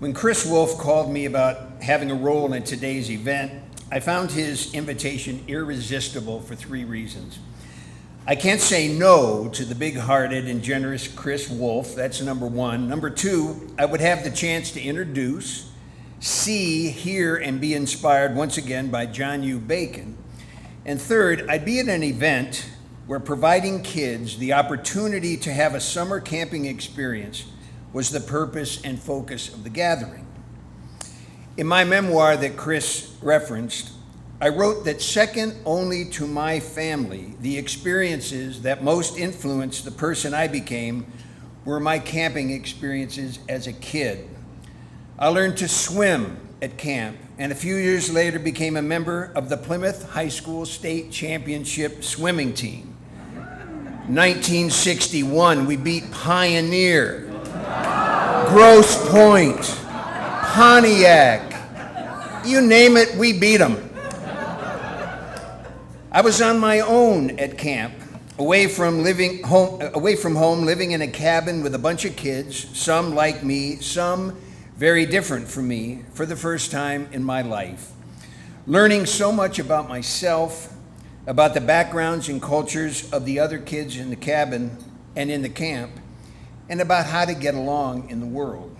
When Chris Wolf called me about having a role in today's event, I found his invitation irresistible for three reasons. I can't say no to the big-hearted and generous Chris Wolf, that's number one. Number two, I would have the chance to introduce, see, hear, and be inspired once again by John U. Bacon. And third, I'd be at an event where providing kids the opportunity to have a summer camping experience was the purpose and focus of the gathering. In my memoir that Chris referenced, I wrote that second only to my family, the experiences that most influenced the person I became were my camping experiences as a kid. I learned to swim at camp, and a few years later became a member of the Plymouth High School State Championship swimming team. 1961, we beat Pioneer, Grosse Pointe, Pontiac, you name it, we beat them. I was on my own at camp, away from home, living in a cabin with a bunch of kids, some like me, some very different from me, for the first time in my life. Learning so much about myself, about the backgrounds and cultures of the other kids in the cabin and in the camp, and about how to get along in the world.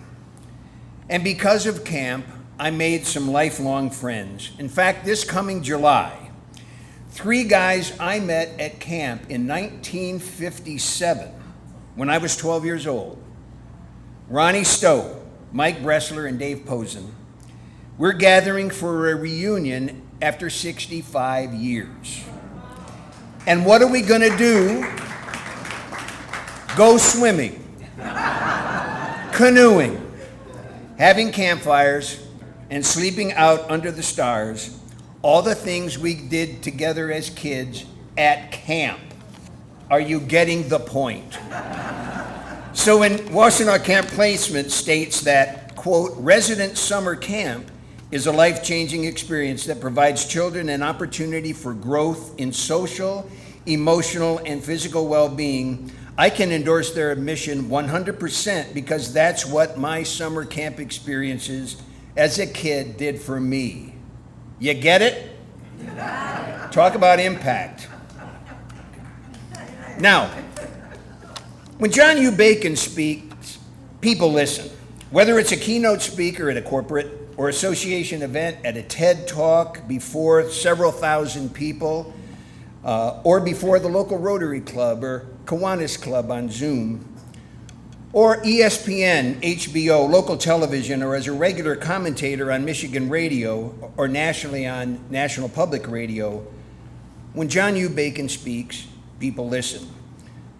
And because of camp, I made some lifelong friends. In fact, this coming July, three guys I met at camp in 1957 when I was 12 years old, Ronnie Stowe, Mike Bressler, and Dave Posen, we're gathering for a reunion after 65 years. And what are we gonna do? Go swimming, canoeing, having campfires, and sleeping out under the stars, all the things we did together as kids at camp. Are you getting the point? So when Washtenaw Camp Placement states that, quote, resident summer camp is a life-changing experience that provides children an opportunity for growth in social, emotional, and physical well-being, I can endorse their mission 100% because that's what my summer camp experiences as a kid did for me. You get it? Talk about impact. Now, when John U. Bacon speaks, people listen. Whether it's a keynote speaker at a corporate or association event at a TED Talk before several thousand people, or before the local Rotary Club or Kiwanis Club on Zoom, or ESPN, HBO, local television, or as a regular commentator on Michigan radio or nationally on National Public Radio, when John U. Bacon speaks, people listen.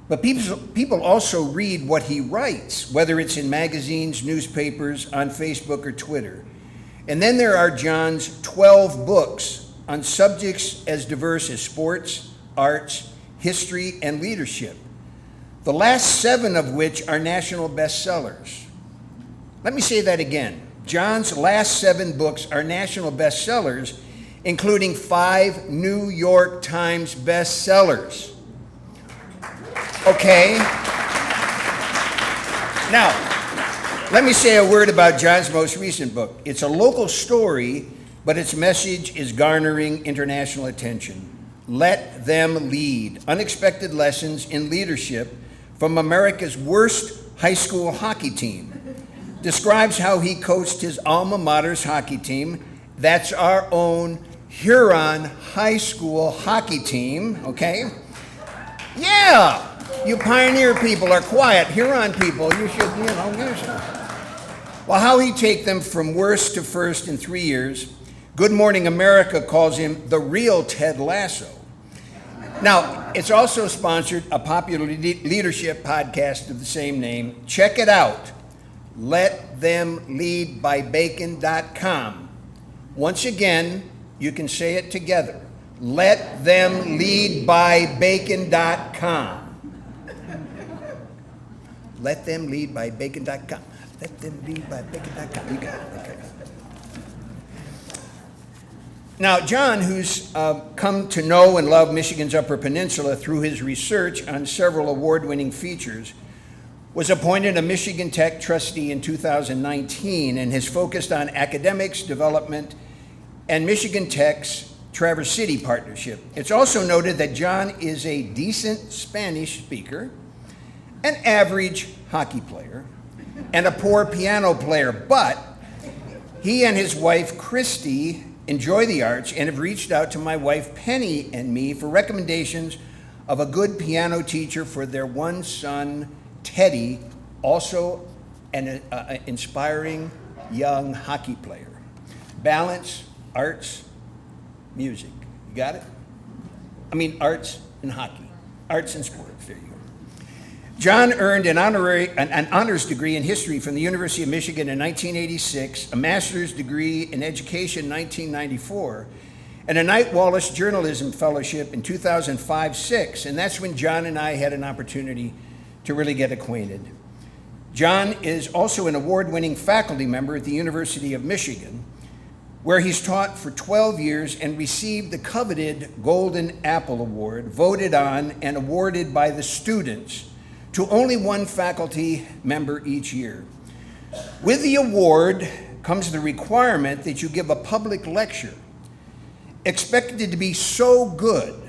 But people also read what he writes, whether it's in magazines, newspapers, on Facebook, or Twitter. And then there are John's 12 books on subjects as diverse as sports, arts, history, and leadership, the last 7 of which are national bestsellers. Let me say that again. John's last 7 books are national bestsellers, including 5 New York Times bestsellers. Okay? Now, let me say a word about John's most recent book. It's a local story, but its message is garnering international attention. Let Them Lead, Unexpected Lessons in Leadership from America's Worst High School Hockey Team. Describes how he coached his alma mater's hockey team. That's our own Huron High School hockey team, okay? Yeah, you Pioneer people are quiet. Huron people, you should, Well, how he take them from worst to first in 3 years. Good Morning America calls him the real Ted Lasso. Now, it's also sponsored a popular leadership podcast of the same name. Check it out. LetThemLeadByBacon.com. Once again, you can say it together. LetThemLeadByBacon.com. LetThemLeadByBacon.com. LetThemLeadByBacon.com. You got it. Okay. Now, John, who's come to know and love Michigan's Upper Peninsula through his research on several award-winning features, was appointed a Michigan Tech trustee in 2019 and has focused on academics, development, and Michigan Tech's Traverse City partnership. It's also noted that John is a decent Spanish speaker, an average hockey player, and a poor piano player, but he and his wife, Christy, enjoy the arts and have reached out to my wife, Penny, and me for recommendations of a good piano teacher for their one son, Teddy, also an inspiring young hockey player. Balance, arts, music. You got it? I mean, arts and hockey. Arts and sports. There you go. John earned an honors degree in history from the University of Michigan in 1986, a master's degree in education in 1994, and a Knight Wallace Journalism Fellowship in 2005-06, and that's when John and I had an opportunity to really get acquainted. John is also an award-winning faculty member at the University of Michigan, where he's taught for 12 years and received the coveted Golden Apple Award, voted on and awarded by the students to only one faculty member each year. With the award comes the requirement that you give a public lecture, expected to be so good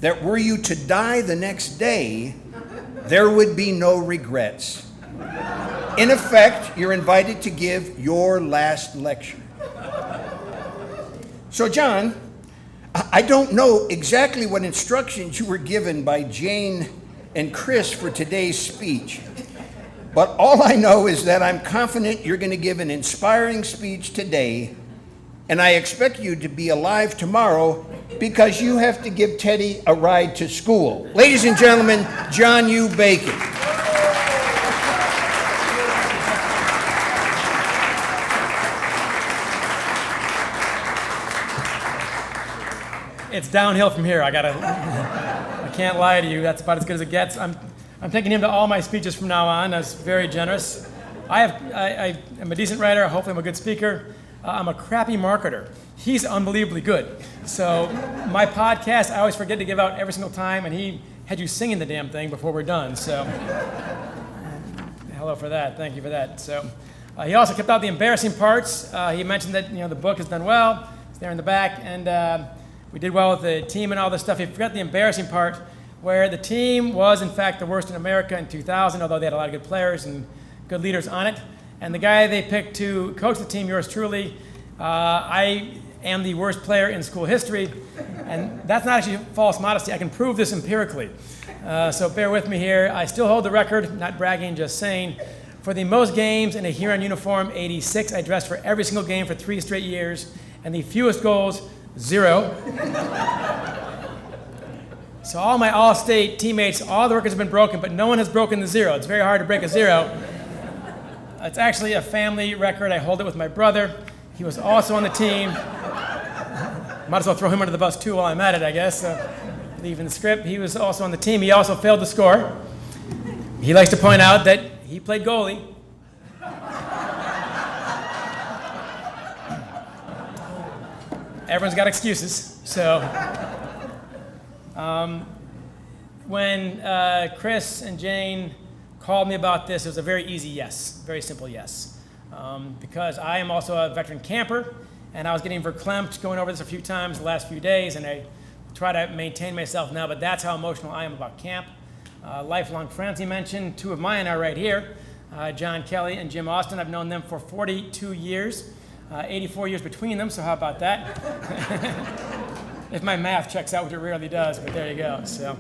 that were you to die the next day, there would be no regrets. In effect, you're invited to give your last lecture. So John, I don't know exactly what instructions you were given by Jane and Chris for today's speech, but all I know is that I'm confident you're going to give an inspiring speech today, and I expect you to be alive tomorrow because you have to give Teddy a ride to school. Ladies and gentlemen, John U. Bacon. It's downhill from here. I can't lie to you. That's about as good as it gets. I'm taking him to all my speeches from now on. That's very generous. I am a decent writer. Hopefully I'm a good speaker. I'm a crappy marketer. He's unbelievably good. So my podcast, I always forget to give out every single time, and he had you singing the damn thing before we're done. So hello for that. Thank you for that. So he also kept out the embarrassing parts. He mentioned that the book has done well. It's there in the back, and we did well with the team and all this stuff. He forgot the embarrassing part, where the team was, in fact, the worst in America in 2000, although they had a lot of good players and good leaders on it. And the guy they picked to coach the team, yours truly, I am the worst player in school history. And that's not actually false modesty. I can prove this empirically. So bear with me here. I still hold the record, not bragging, just saying. For the most games in a Huron uniform, 86. I dressed for every single game for 3 straight years. And the fewest goals, 0. So all my All-State teammates, all the records have been broken, but no one has broken the 0. It's very hard to break a 0. It's actually a family record. I hold it with my brother. He was also on the team. Might as well throw him under the bus too while I'm at it, I guess. Leaving the script. He was also on the team. He also failed to score. He likes to point out that he played goalie. Everyone's got excuses. So when Chris and Jane called me about this, it was a very easy yes, very simple yes. Because I am also a veteran camper, and I was getting verklempt going over this a few times the last few days, and I try to maintain myself now, but that's how emotional I am about camp. Lifelong friends he mentioned, 2 of mine are right here, John Kelly and Jim Austin. I've known them for 42 years. 84 years between them, so how about that? If my math checks out, which it rarely does, but there you go. So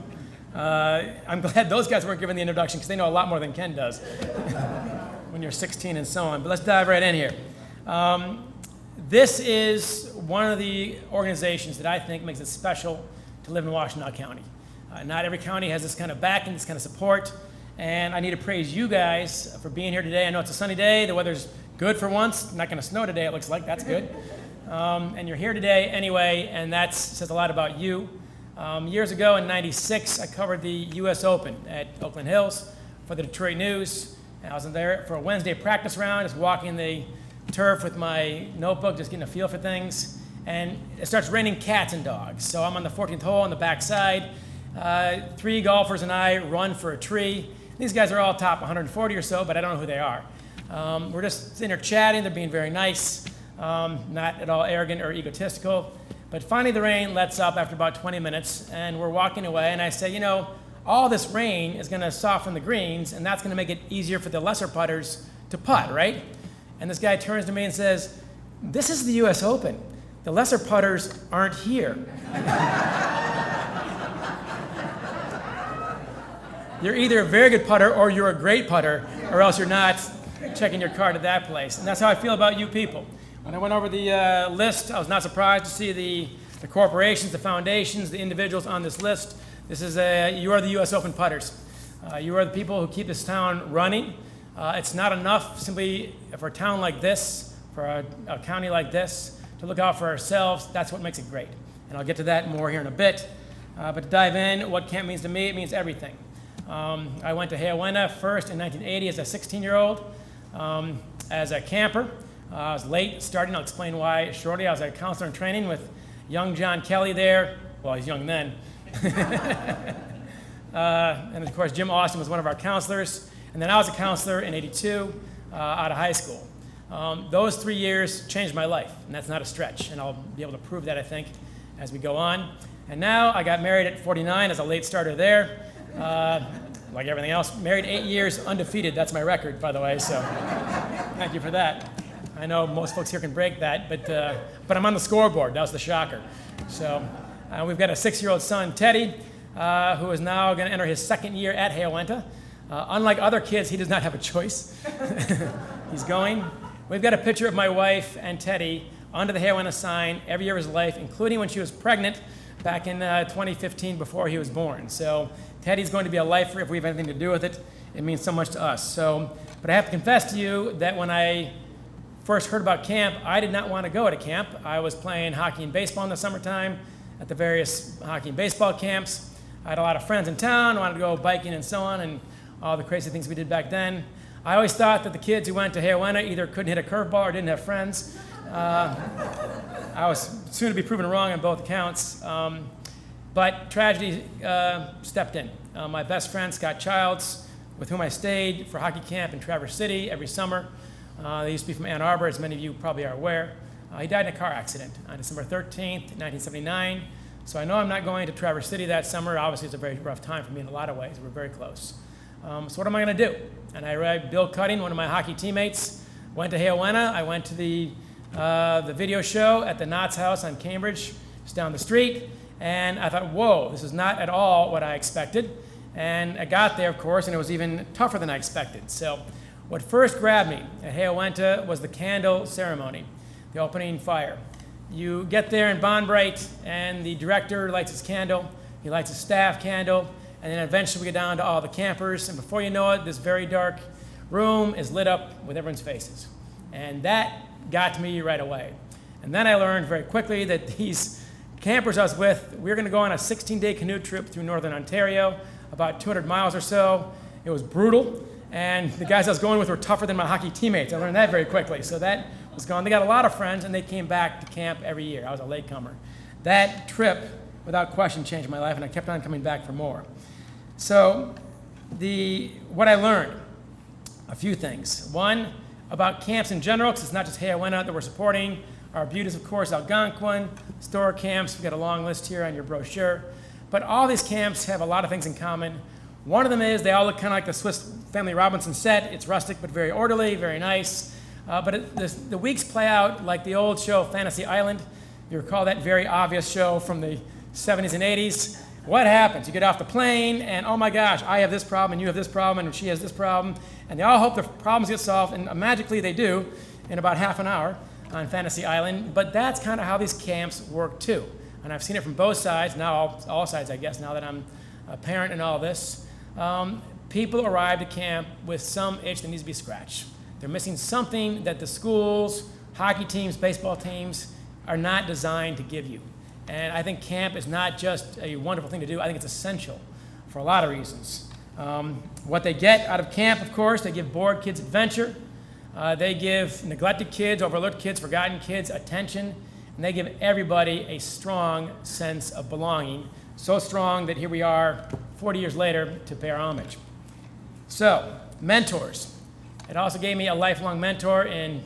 I'm glad those guys weren't given the introduction because they know a lot more than Ken does when you're 16 and so on. But let's dive right in here. This is one of the organizations that I think makes it special to live in Washtenaw County. Not every county has this kind of backing, this kind of support, and I need to praise you guys for being here today. I know it's a sunny day, the weather's good for once. Not going to snow today, it looks like. That's good. And you're here today anyway, and that says a lot about you. Years ago in '96, I covered the U.S. Open at Oakland Hills for the Detroit News. And I was there for a Wednesday practice round, just walking the turf with my notebook, just getting a feel for things. And it starts raining cats and dogs. So I'm on the 14th hole on the back side. 3 golfers and I run for a tree. These guys are all top 140 or so, but I don't know who they are. We're just sitting there chatting. They're being very nice, not at all arrogant or egotistical. But finally the rain lets up after about 20 minutes, and we're walking away, and I say, you know, all this rain is going to soften the greens, and that's going to make it easier for the lesser putters to putt, right? And this guy turns to me and says, this is the US Open. The lesser putters aren't here. You're either a very good putter or you're a great putter, or else you're not checking your card at that place. And that's how I feel about you people. When I went over the list, I was not surprised to see the corporations, the foundations, the individuals on this list. This is you are the US Open putters. You are the people who keep this town running. It's not enough simply for a town like this, for a county like this, to look out for ourselves. That's what makes it great. And I'll get to that more here in a bit. But to dive in, what camp means to me, it means everything. I went to Heawena first in 1980 as a 16-year-old, as a camper. I was late starting. I'll explain why shortly. I was a counselor in training with young John Kelly there. Well, he's young then. And of course, Jim Austin was one of our counselors. And then I was a counselor in '82 out of high school. Those 3 years changed my life, and that's not a stretch. And I'll be able to prove that, I think, as we go on. And now I got married at 49 as a late starter there. Like everything else, married 8 years undefeated. That's my record, by the way, so thank you for that. I know most folks here can break that, but I'm on the scoreboard. That was the shocker. So we've got a 6-year-old son, Teddy, who is now going to enter his second year at Heawena. Unlike other kids, he does not have a choice. He's going. We've got a picture of my wife and Teddy under the Heawena sign every year of his life, including when she was pregnant back in 2015 before he was born. So Teddy's going to be a lifer if we have anything to do with it. It means so much to us. But I have to confess to you that when I first heard about camp, I did not want to go to camp. I was playing hockey and baseball in the summertime at the various hockey and baseball camps. I had a lot of friends in town, wanted to go biking and so on, and all the crazy things we did back then. I always thought that the kids who went to Heawena either couldn't hit a curveball or didn't have friends. I was soon to be proven wrong on both accounts. But tragedy stepped in. My best friend, Scott Childs, with whom I stayed for hockey camp in Traverse City every summer. They used to be from Ann Arbor, as many of you probably are aware. He died in a car accident on December 13th, 1979. So I know I'm not going to Traverse City that summer. Obviously, it's a very rough time for me in a lot of ways. We're very close. So what am I going to do? And I read Bill Cutting, one of my hockey teammates, went to Heawena. I went to the video show at the Knott's house on Cambridge, just down the street. And I thought, whoa, this is not at all what I expected. And I got there, of course, and it was even tougher than I expected. So what first grabbed me at Heawena was the candle ceremony, the opening fire. You get there in Bonbright, and the director lights his candle. He lights his staff candle. And then eventually we get down to all the campers. And before you know it, this very dark room is lit up with everyone's faces. And that got to me right away. And then I learned very quickly that these campers I was with, we were going to go on a 16-day canoe trip through northern Ontario, about 200 miles or so. It was brutal. And the guys I was going with were tougher than my hockey teammates. I learned that very quickly. So that was gone. They got a lot of friends, and they came back to camp every year. I was a latecomer. That trip, without question, changed my life, and I kept on coming back for more. So what I learned, a few things. One, about camps in general, because it's not just Heawena that we're supporting. Our beauties, of course, Algonquin, store camps. We've got a long list here on your brochure. But all these camps have a lot of things in common. One of them is they all look kind of like the Swiss Family Robinson set. It's rustic but very orderly, very nice. But the weeks play out like the old show Fantasy Island. You recall that very obvious show from the 70s and 80s. What happens? You get off the plane, and oh my gosh, I have this problem, and you have this problem, and she has this problem. And they all hope the problems get solved, and magically they do in about half an hour on Fantasy Island. But that's kind of how these camps work too. And I've seen it from both sides, now all sides, I guess, now that I'm a parent and all this. People arrive at camp with some itch that needs to be scratched. They're missing something that the schools, hockey teams, baseball teams are not designed to give you. And I think camp is not just a wonderful thing to do. I think it's essential for a lot of reasons. What they get out of camp, of course, they give bored kids adventure. They give neglected kids, overlooked kids, forgotten kids attention. And they give everybody a strong sense of belonging, so strong that here we are 40 years later to pay our homage. So, mentors. It also gave me a lifelong mentor in,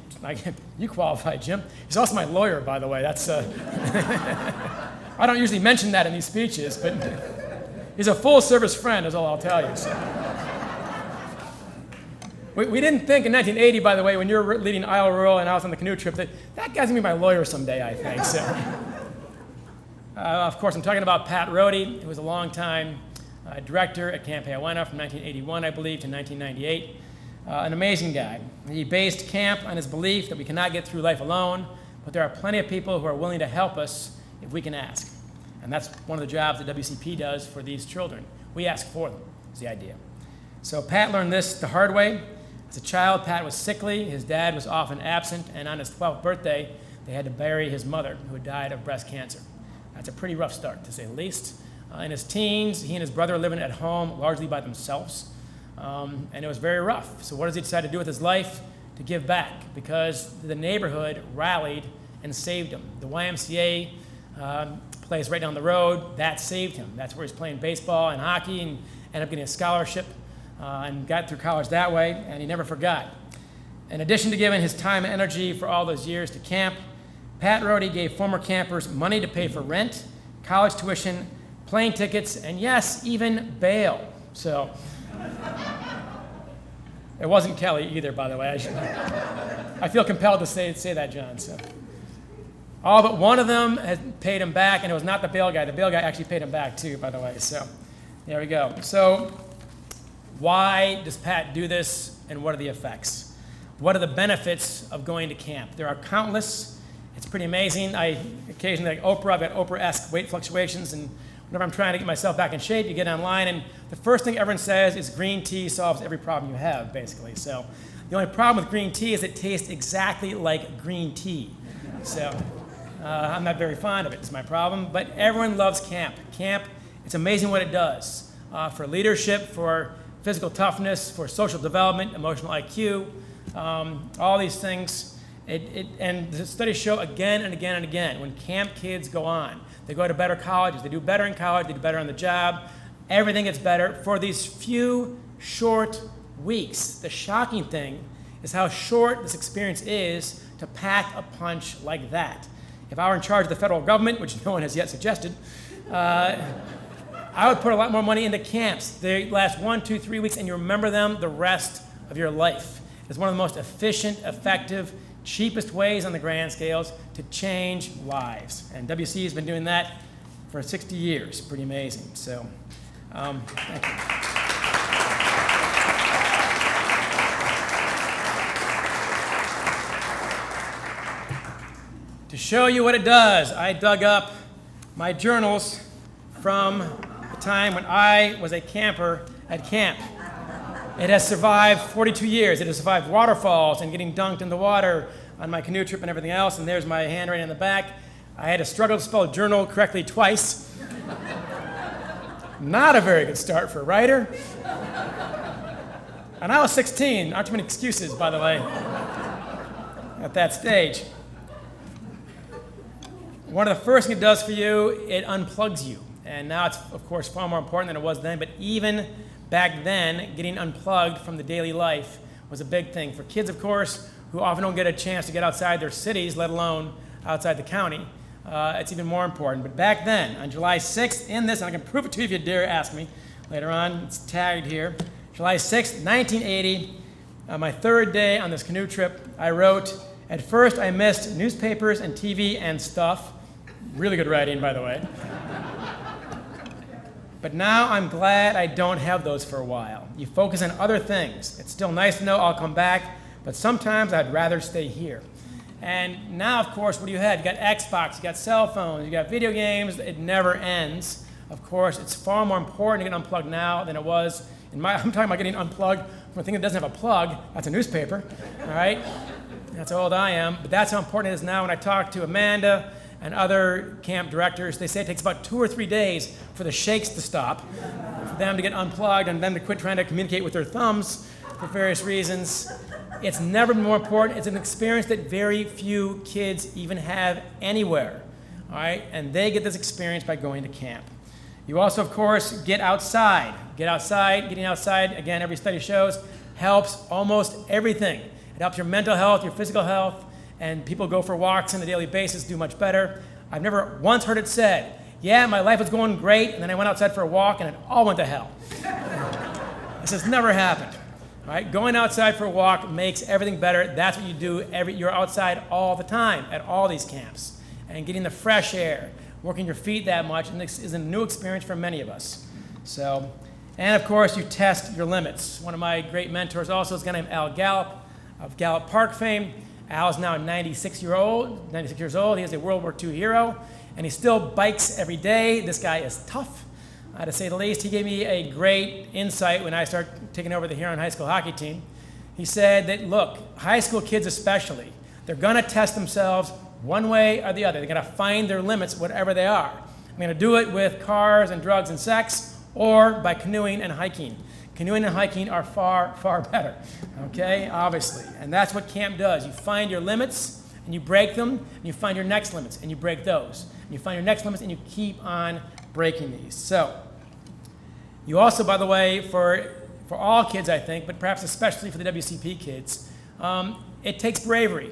you qualify, Jim. He's also my lawyer, by the way. That's, I don't usually mention that in these speeches, but he's a full-service friend, is all I'll tell you. So. We didn't think in 1980, by the way, when you were leading Isle Rural and I was on the canoe trip, that guy's going to be my lawyer someday, I think. So. Of course, I'm talking about Pat Rohde, who was a long-time director at Camp Hayawena from 1981, I believe, to 1998. An amazing guy. He based camp on his belief that we cannot get through life alone, but there are plenty of people who are willing to help us if we can ask. And that's one of the jobs that WCP does for these children. We ask for them, is the idea. So Pat learned this the hard way. As a child, Pat was sickly, his dad was often absent, and on his 12th birthday, they had to bury his mother, who had died of breast cancer. That's a pretty rough start, to say the least. In his teens, he and his brother were living at home largely by themselves. And it was very rough. So what does he decide to do with his life? To give back, because the neighborhood rallied and saved him. The YMCA place right down the road, that saved him. That's where he's playing baseball and hockey and ended up getting a scholarship and got through college that way, and he never forgot. In addition to giving his time and energy for all those years to camp, Pat Rohde gave former campers money to pay for rent, college tuition, plane tickets, and yes, even bail. So it wasn't Kelly either, by the way. I feel compelled to say that, John. So all but one of them had paid him back, and it was not the bail guy. The bail guy actually paid him back too, by the way. So there we go. So why does Pat do this, and what are the effects? What are the benefits of going to camp? There are countless. It's pretty amazing. I occasionally, like Oprah, I've got Oprah-esque weight fluctuations, and whenever I'm trying to get myself back in shape, you get online, and the first thing everyone says is green tea solves every problem you have, basically. So the only problem with green tea is it tastes exactly like green tea. So I'm not very fond of it. It's my problem. But everyone loves camp. Camp, it's amazing what it does for leadership, for physical toughness, for social development, emotional IQ, all these things. And the studies show again and again and again, when camp kids go on, they go to better colleges, they do better in college, they do better on the job, everything gets better for these few short weeks. The shocking thing is how short this experience is to pack a punch like that. If I were in charge of the federal government, which no one has yet suggested, I would put a lot more money into camps. They last 1, 2, 3 weeks, and you remember them the rest of your life. It's one of the most efficient, effective, cheapest ways on the grand scales to change lives. And WC has been doing that for 60 years. Pretty amazing. So, thank you. To show you what it does, I dug up my journals from the time when I was a camper at camp. It has survived 42 years. It has survived waterfalls and getting dunked in the water on my canoe trip and everything else, and there's my handwriting in the back. I had to struggle to spell journal correctly twice. Not a very good start for a writer. And I was 16. Aren't too many excuses, by the way, at that stage. One of the first things it does for you, it unplugs you. And now it's, of course, far more important than it was then, but even back then, getting unplugged from the daily life was a big thing. For kids, of course, who often don't get a chance to get outside their cities, let alone outside the county, it's even more important. But back then, on July 6th, in this, and I can prove it to you if you dare ask me later on, it's tagged here, July 6th, 1980, my third day on this canoe trip, I wrote, "At first I missed newspapers and TV and stuff." Really good writing, by the way. But now I'm glad I don't have those for a while. You focus on other things. It's still nice to know I'll come back, but sometimes I'd rather stay here. And now, of course, what do you have? You got Xbox, you got cell phones, you got video games. It never ends. Of course, it's far more important to get unplugged now than it was I'm talking about getting unplugged from a thing that doesn't have a plug. That's a newspaper, all right? That's how old I am. But that's how important it is now. When I talk to Amanda and other camp directors, they say it takes about 2 or 3 days for the shakes to stop, for them to get unplugged, and them to quit trying to communicate with their thumbs for various reasons. It's never been more important. It's an experience that very few kids even have anywhere, all right? And they get this experience by going to camp. You also, of course, get outside. Getting outside, again, every study shows, helps almost everything. It helps your mental health, your physical health, and people go for walks on a daily basis, do much better. I've never once heard it said, yeah, my life was going great, and then I went outside for a walk, and it all went to hell. This has never happened. Right? Going outside for a walk makes everything better. That's what you do. You're outside all the time at all these camps. And getting the fresh air, working your feet that much, and this is a new experience for many of us. So, and of course, you test your limits. One of my great mentors also is a guy named Al Gallup of Gallup Park fame. Al is now 96 years old. He is a World War II hero, and he still bikes every day. This guy is tough, to say the least. He gave me a great insight when I started taking over the Huron High School hockey team. He said that, look, high school kids especially, they're going to test themselves one way or the other. They're going to find their limits, whatever they are. I'm going to do it with cars and drugs and sex, or by canoeing and hiking. Canoeing and hiking are far, far better, okay, obviously. And that's what camp does. You find your limits, and you break them, and you find your next limits, and you break those. And you find your next limits, and you keep on breaking these. So, you also, by the way, for all kids, I think, but perhaps especially for the WCP kids, it takes bravery.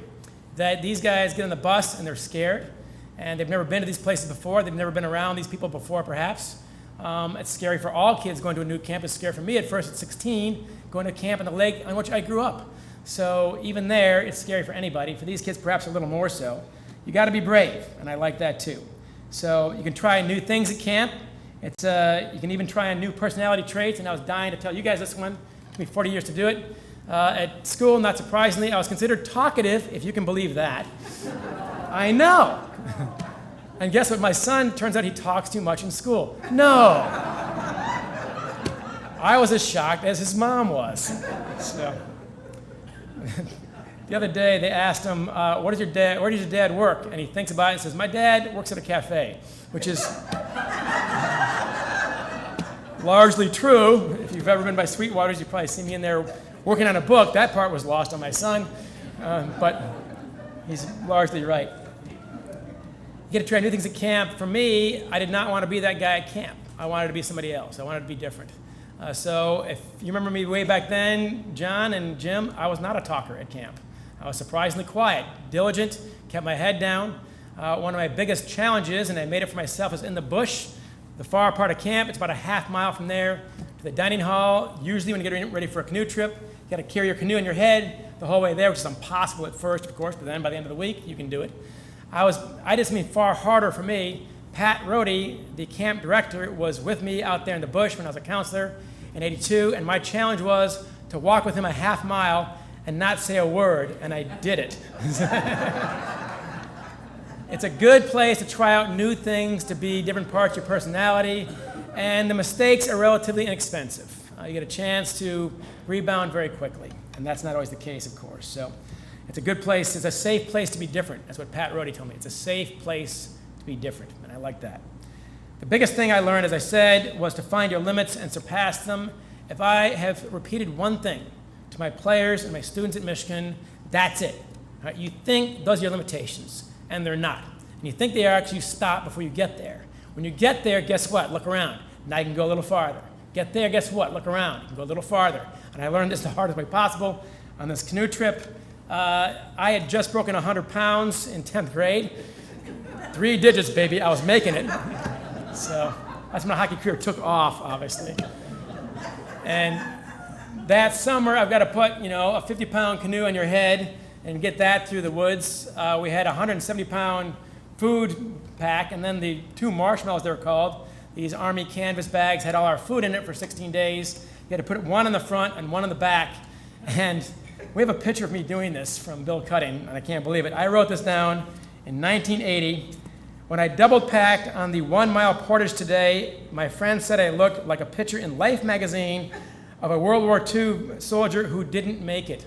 That these guys get on the bus, and they're scared, and they've never been to these places before. They've never been around these people before, perhaps. It's scary for all kids going to a new camp. It's scary for me at first at 16, going to camp on the lake on which I grew up. So even there, it's scary for anybody. For these kids, perhaps a little more so. You got to be brave, and I like that too. So you can try new things at camp. You can even try on new personality traits, and I was dying to tell you guys this one. It took me 40 years to do it. At school, not surprisingly, I was considered talkative, if you can believe that. I know. And guess what? My son, turns out he talks too much in school. No. I was as shocked as his mom was. So, the other day, they asked him, where does your dad work? And he thinks about it and says, my dad works at a cafe, which is largely true. If you've ever been by Sweetwater's, you've probably seen me in there working on a book. That part was lost on my son, but he's largely right. You get to try new things at camp. For me, I did not want to be that guy at camp. I wanted to be somebody else. I wanted to be different. So if you remember me way back then, John and Jim, I was not a talker at camp. I was surprisingly quiet, diligent, kept my head down. One of my biggest challenges, and I made it for myself, is in the bush, the far part of camp. It's about a half mile from there to the dining hall. Usually when you get ready for a canoe trip, you got to carry your canoe in your head the whole way there, which is impossible at first, of course, but then by the end of the week, you can do it. I just mean far harder for me. Pat Rohde, the camp director, was with me out there in the bush when I was a counselor in '82, and my challenge was to walk with him a half mile and not say a word, and I did it. It's a good place to try out new things, to be different parts of your personality, and the mistakes are relatively inexpensive. You get a chance to rebound very quickly, and that's not always the case, of course. So it's a good place. It's a safe place to be different. That's what Pat Rohde told me. It's a safe place to be different, and I like that. The biggest thing I learned, as I said, was to find your limits and surpass them. If I have repeated one thing to my players and my students at Michigan, that's it. Right? You think those are your limitations, and they're not. And you think they are because you stop before you get there. When you get there, guess what? Look around. Now you can go a little farther. Get there, guess what? Look around. You can go a little farther. And I learned this the hardest way possible on this canoe trip. I had just broken 100 pounds in 10th grade. 3 digits, baby. I was making it. So that's when my hockey career took off, obviously. And that summer, I've got to put, a 50-pound canoe on your head and get that through the woods. We had a 170-pound food pack, and then the 2 marshmallows, they were called. These Army canvas bags had all our food in it for 16 days. You had to put one in the front and one in the back. And we have a picture of me doing this from Bill Cutting, and I can't believe it. I wrote this down in 1980. When I double-packed on the 1-mile portage today, my friend said I looked like a picture in Life magazine of a World War II soldier who didn't make it.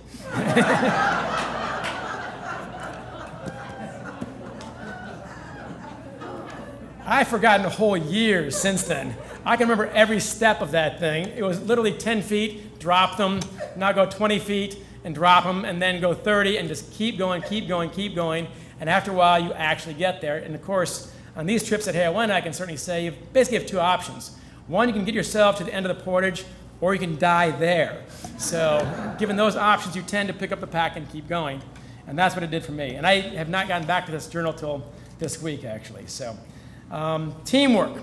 I've forgotten a whole year since then. I can remember every step of that thing. It was literally 10 feet, drop them, now go 20 feet and drop them, and then go 30 and just keep going, keep going, keep going. And after a while, you actually get there. And of course, on these trips at Hayawena, I can certainly say you basically have two options. One, you can get yourself to the end of the portage, or you can die there. So given those options, you tend to pick up the pack and keep going. And that's what it did for me. And I have not gotten back to this journal till this week, actually. So teamwork.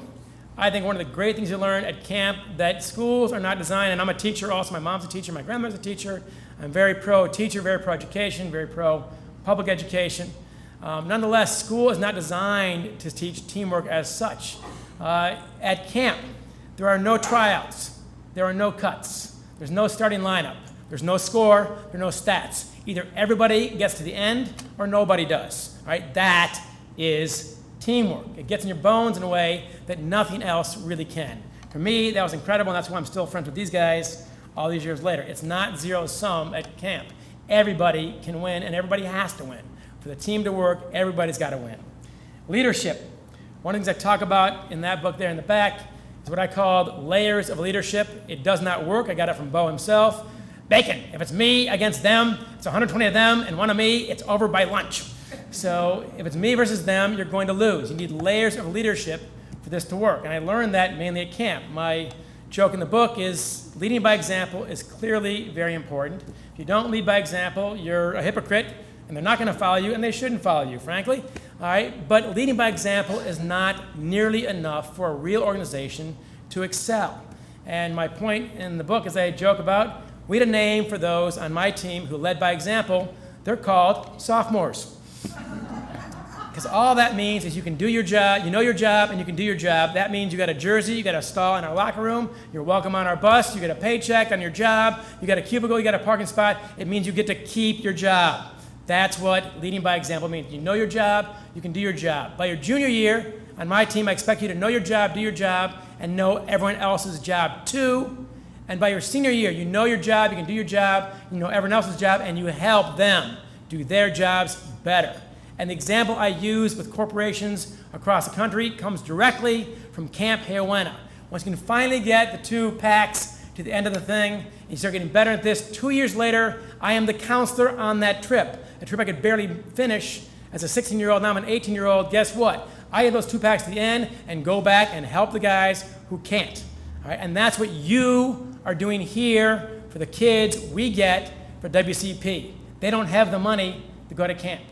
I think one of the great things you learn at camp that schools are not designed, and I'm a teacher also, my mom's a teacher, my grandmother's a teacher. I'm very pro-teacher, very pro-education, very pro-public education. Nonetheless, school is not designed to teach teamwork as such. At camp, there are no tryouts. There are no cuts. There's no starting lineup. There's no score. There are no stats. Either everybody gets to the end or nobody does. All right? That is teamwork. It gets in your bones in a way that nothing else really can. For me, that was incredible, and that's why I'm still friends with these guys all these years later. It's not zero sum at camp. Everybody can win, and everybody has to win. For the team to work, everybody's got to win. Leadership. One of the things I talk about in that book there in the back is what I called layers of leadership. It does not work. I got it from Bo himself. Bacon. If it's me against them, it's 120 of them and one of me, it's over by lunch. So if it's me versus them, you're going to lose. You need layers of leadership for this to work. And I learned that mainly at camp. My joke in the book is leading by example is clearly very important. If you don't lead by example, you're a hypocrite, and they're not going to follow you, and they shouldn't follow you, frankly. All right? But leading by example is not nearly enough for a real organization to excel. And my point in the book is I joke about, we had a name for those on my team who led by example. They're called sophomores. Because all that means is you can do your job, you know your job, and you can do your job. That means you got a jersey, you got a stall in our locker room, you're welcome on our bus, you get a paycheck on your job, you got a cubicle, you got a parking spot. It means you get to keep your job. That's what leading by example means. You know your job, you can do your job. By your junior year, on my team, I expect you to know your job, do your job, and know everyone else's job too. And by your senior year, you know your job, you can do your job, you know everyone else's job, and you help them do their jobs better. And the example I use with corporations across the country comes directly from Camp Hayawena. Once you can finally get the two packs to the end of the thing, and you start getting better at this, 2 years later, I am the counselor on that trip. A trip I could barely finish as a 16-year-old, now I'm an 18-year-old. Guess what? I get those two packs to the end and go back and help the guys who can't. All right? And that's what you are doing here for the kids we get for WCP. They don't have the money to go to camp.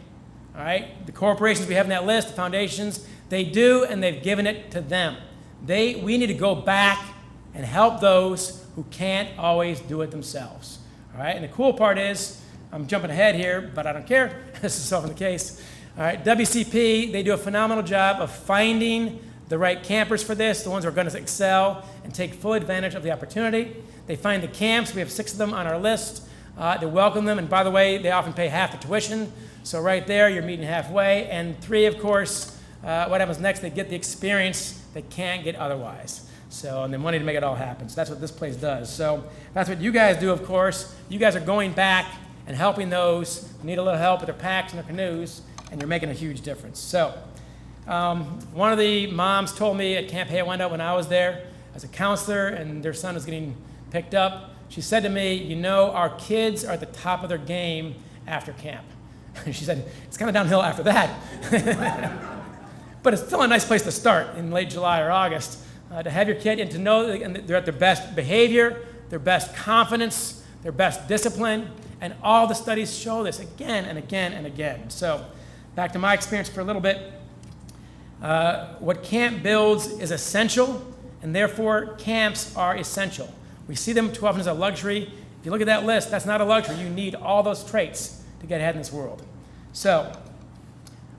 All right? The corporations we have in that list, the foundations, they do, and they've given it to them. We need to go back and help those who can't always do it themselves. All right? And the cool part is, I'm jumping ahead here, but I don't care. This is often the case. All right? WCP, they do a phenomenal job of finding the right campers for this, the ones who are going to excel and take full advantage of the opportunity. They find the camps. We have 6 of them on our list. They welcome them, and by the way, they often pay half the tuition. So right there, you're meeting halfway. And 3, of course, what happens next? They get the experience they can't get otherwise. So, and the money to make it all happen. So that's what this place does. So that's what you guys do, of course. You guys are going back and helping those who need a little help with their packs and their canoes, and you're making a huge difference. So one of the moms told me at Camp Hayawena when I was there as a counselor and their son was getting picked up, she said to me, you know, our kids are at the top of their game after camp. She said, it's kind of downhill after that. But it's still a nice place to start in late July or August, to have your kid and to know that they're at their best behavior, their best confidence, their best discipline, and all the studies show this again and again and again. So back to my experience for a little bit. What camp builds is essential, and therefore camps are essential. We see them too often as a luxury. If you look at that list, that's not a luxury. You need all those traits to get ahead in this world. So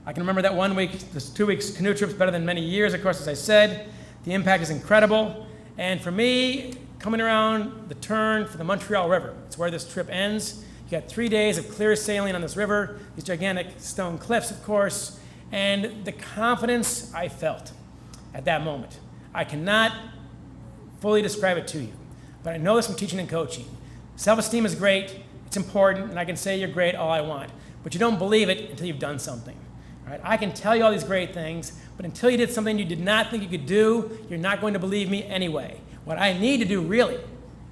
I can remember that 1 week, this 2 weeks canoe trip's better than many years, of course, as I said. The impact is incredible. And for me, coming around the turn for the Montreal River, it's where this trip ends. You got 3 days of clear sailing on this river, these gigantic stone cliffs, of course, and the confidence I felt at that moment. I cannot fully describe it to you, but I know this from teaching and coaching. Self-esteem is great, it's important, and I can say you're great all I want, but you don't believe it until you've done something. All right? I can tell you all these great things, but until you did something you did not think you could do, you're not going to believe me anyway. What I need to do really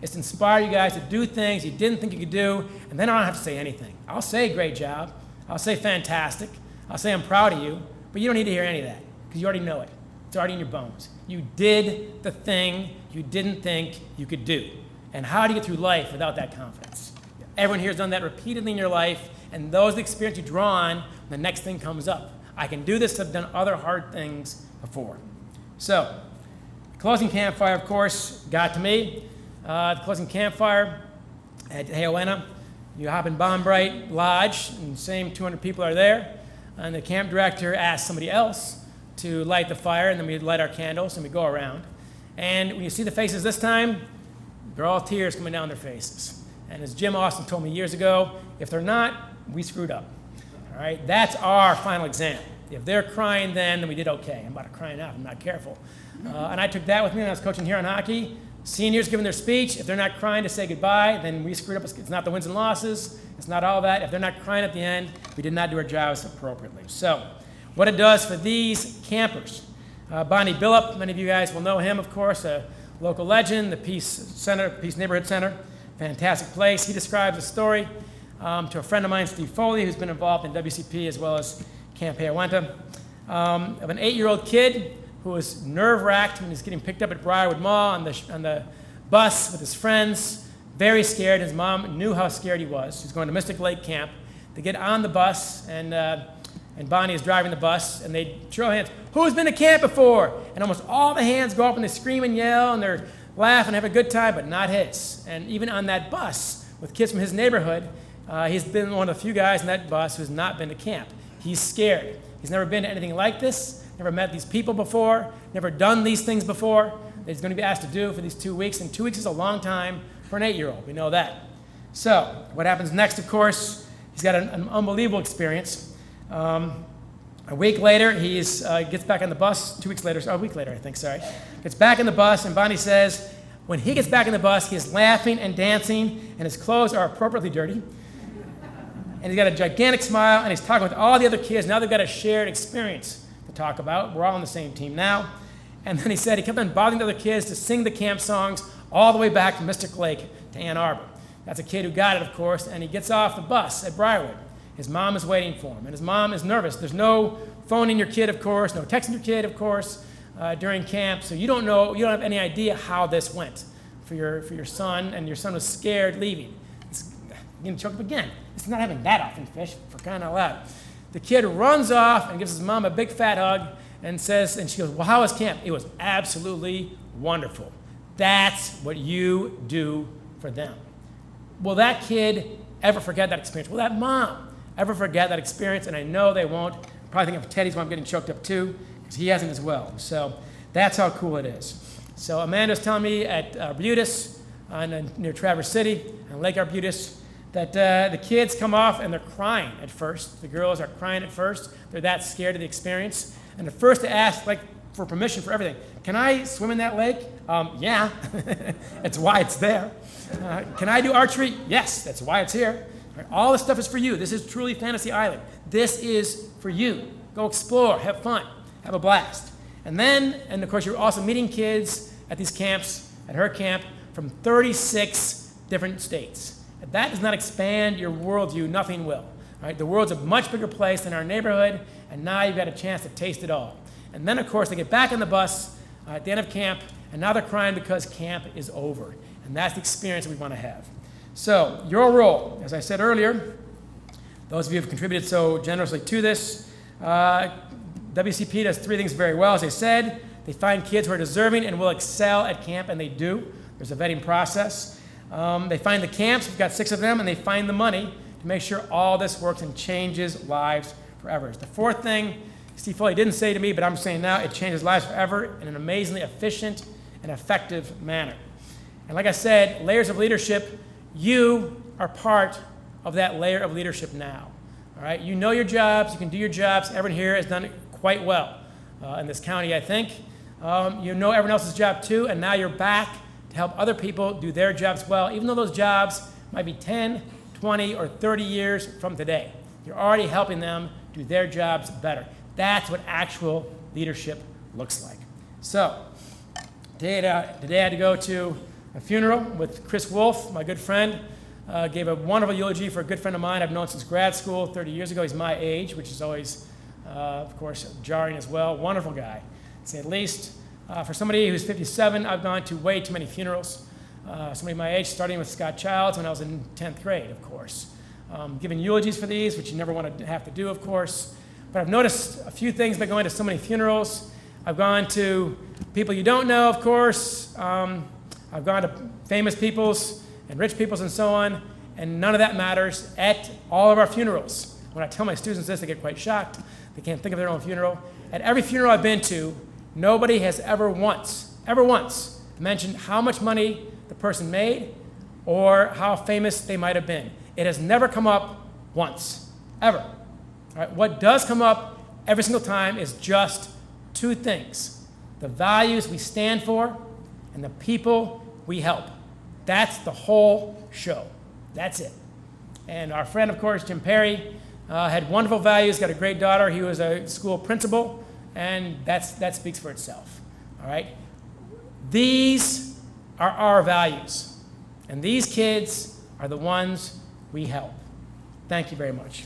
is to inspire you guys to do things you didn't think you could do, and then I don't have to say anything. I'll say great job, I'll say fantastic, I'll say I'm proud of you, but you don't need to hear any of that. because you already know it. It's already in your bones. You did the thing you didn't think you could do. And how do you get through life without that confidence? Everyone here has done that repeatedly in your life, and those are the experience you draw on when the next thing comes up. I can do this, I've done other hard things before. So, closing campfire, of course, got to me. The closing campfire at Washtenaw. You hop in Bombright Lodge, and the same 200 people are there. And the camp director asked somebody else to light the fire, and then we light our candles, and we go around. And when you see the faces this time, they're all tears coming down their faces. And as Jim Austin told me years ago, if they're not, we screwed up. All right, that's our final exam. If they're crying then we did okay. I'm about to cry now if I'm not careful. And I took that with me when I was coaching here on hockey. Seniors giving their speech, if they're not crying to say goodbye, then we screwed up. It's not the wins and losses. It's not all that. If they're not crying at the end, we did not do our jobs appropriately. So what it does for these campers. Bonnie Billup, many of you guys will know him, of course, a local legend, the Peace Neighborhood Center, fantastic place. He describes a story to a friend of mine, Steve Foley, who's been involved in WCP as well as Camp Washtenaw, of an 8-year-old kid who was nerve-wracked when he was getting picked up at Briarwood Mall on the bus with his friends, very scared. His mom knew how scared he was. He was going to Mystic Lake Camp. They get on the bus, and Bonnie is driving the bus, and they show hands. Who's been to camp before? And almost all the hands go up, and they scream and yell, and they're laughing and have a good time, but not his. And even on that bus with kids from his neighborhood, he's been one of the few guys in that bus who's not been to camp. He's scared. He's never been to anything like this, never met these people before, never done these things before that he's going to be asked to do for these 2 weeks. And 2 weeks is a long time for an 8-year-old. We know that. So what happens next, of course, he's got an unbelievable experience. A week later, he gets back on the bus. 2 weeks later, a week later, I think, sorry. Gets back on the bus, and Bonnie says, when he gets back on the bus, he is laughing and dancing, and his clothes are appropriately dirty. And he's got a gigantic smile, and he's talking with all the other kids. Now they've got a shared experience to talk about. We're all on the same team now. And then he said he kept on bothering the other kids to sing the camp songs all the way back from Mystic Lake to Ann Arbor. That's a kid who got it, of course, and he gets off the bus at Briarwood. His mom is waiting for him, and his mom is nervous. There's no phoning your kid, of course, no texting your kid, of course, during camp. So you don't have any idea how this went for your son, and your son was scared leaving. He's getting choked up again. It's not having that often, fish, for crying out loud. The kid runs off and gives his mom a big fat hug and she goes, well, how was camp? It was absolutely wonderful. That's what you do for them. Will that kid ever forget that experience? Will that mom ever forget that experience? And I know they won't. Probably think of Teddy's mom getting choked up too, because he hasn't as well. So that's how cool it is. So Amanda's telling me at Arbutus, near Traverse City, on Lake Arbutus, that the kids come off and they're crying at first. The girls are crying at first. They're that scared of the experience. And at first they ask for permission for everything. Can I swim in that lake? Yeah. That's why it's there. Can I do archery? Yes, that's why it's here. All this stuff is for you. This is truly Fantasy Island. This is for you. Go explore, have fun, have a blast. And of course, you're also meeting kids at these camps, at her camp, from 36 different states. If that does not expand your worldview, nothing will. Right? The world's a much bigger place than our neighborhood, and now you've got a chance to taste it all. And then, of course, they get back on the bus at the end of camp, and now they're crying because camp is over. And that's the experience that we want to have. So, your role, as I said earlier, those of you who have contributed so generously to this, WCP does 3 things very well. As I said, they find kids who are deserving and will excel at camp, and they do. There's a vetting process. They find the camps, we've got 6 of them, and they find the money to make sure all this works and changes lives forever. The 4th thing, Steve Foley didn't say to me, but I'm saying now, it changes lives forever in an amazingly efficient and effective manner. And like I said, layers of leadership, you are part of that layer of leadership now. All right, you know your jobs, you can do your jobs. Everyone here has done it quite well in this county, I think. You know everyone else's job too, and now you're back to help other people do their jobs well, even though those jobs might be 10, 20, or 30 years from today. You're already helping them do their jobs better. That's what actual leadership looks like. So, today I had to go to a funeral with Chris Wolf, my good friend. Gave a wonderful eulogy for a good friend of mine I've known since grad school 30 years ago. He's my age, which is always Of course, jarring as well. Wonderful guy, to say the least. For somebody who's 57, I've gone to way too many funerals. Somebody my age, starting with Scott Childs when I was in 10th grade, of course. Giving eulogies for these, which you never want to have to do, of course. But I've noticed a few things by going to so many funerals. I've gone to people you don't know, of course. I've gone to famous people's and rich people's and so on, and none of that matters at all of our funerals. When I tell my students this, they get quite shocked. They can't think of their own funeral. At every funeral I've been to, nobody has ever once mentioned how much money the person made or how famous they might have been. It has never come up once, ever. All right, what does come up every single time is just two things: the values we stand for and the people we help. That's the whole show. That's it. And our friend, of course, Jim Perry, had wonderful values, got a great daughter. He was a school principal, and that speaks for itself. All right? These are our values, and these kids are the ones we help. Thank you very much.